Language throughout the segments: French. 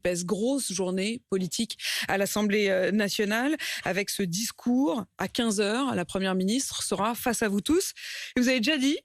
pèse grosse journée politique à l'Assemblée nationale avec ce discours à 15 heures. La Première ministre sera face à vous tous. Et vous avez déjà dit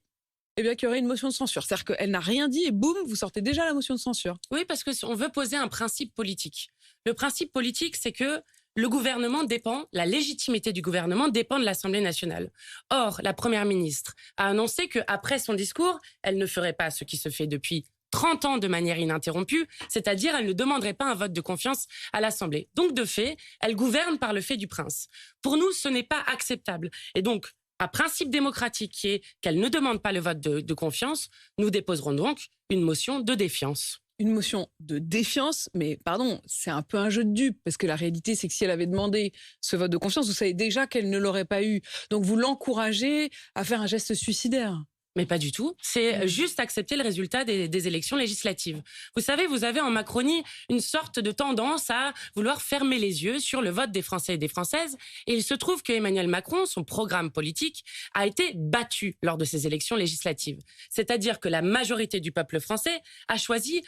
qu'il y aurait une motion de censure. C'est-à-dire qu'elle n'a rien dit et boum, vous sortez déjà la motion de censure. Oui, parce qu'on veut poser un principe politique. Le principe politique, c'est que le gouvernement dépend, la légitimité du gouvernement dépend de l'Assemblée nationale. Or, la Première ministre a annoncé qu'après son discours, elle ne ferait pas ce qui se fait depuis 30 ans de manière ininterrompue, c'est-à-dire elle ne demanderait pas un vote de confiance à l'Assemblée. Donc, de fait, elle gouverne par le fait du prince. Pour nous, ce n'est pas acceptable. Et donc, un principe démocratique qui est qu'elle ne demande pas le vote de confiance, nous déposerons donc une motion de défiance. Une motion de défiance, mais pardon, c'est un peu un jeu de dupes, parce que la réalité, c'est que si elle avait demandé ce vote de confiance, vous savez déjà qu'elle ne l'aurait pas eu. Donc vous l'encouragez à faire un geste suicidaire. Mais pas du tout. C'est juste accepter le résultat des élections législatives. Vous savez, vous avez en Macronie une sorte de tendance à vouloir fermer les yeux sur le vote des Français et des Françaises. Et il se trouve qu'Emmanuel Macron, son programme politique, a été battu lors de ces élections législatives. C'est-à-dire que la majorité du peuple français a choisi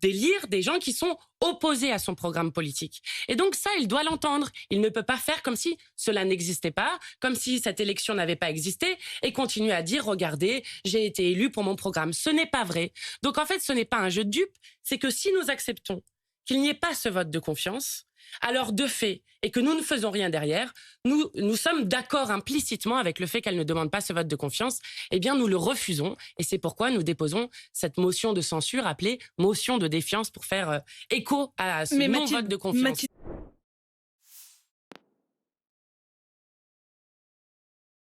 d'élire des gens qui sont opposés à son programme politique. Et donc ça, il doit l'entendre. Il ne peut pas faire comme si cela n'existait pas, comme si cette élection n'avait pas existé, et continuer à dire, regardez, j'ai été élu pour mon programme. Ce n'est pas vrai. Donc en fait, ce n'est pas un jeu de dupes, c'est que si nous acceptons qu'il n'y ait pas ce vote de confiance, alors de fait, et que nous ne faisons rien derrière, nous sommes d'accord implicitement avec le fait qu'elle ne demande pas ce vote de confiance, eh bien nous le refusons, et c'est pourquoi nous déposons cette motion de censure appelée motion de défiance pour faire écho à ce non-vote de confiance.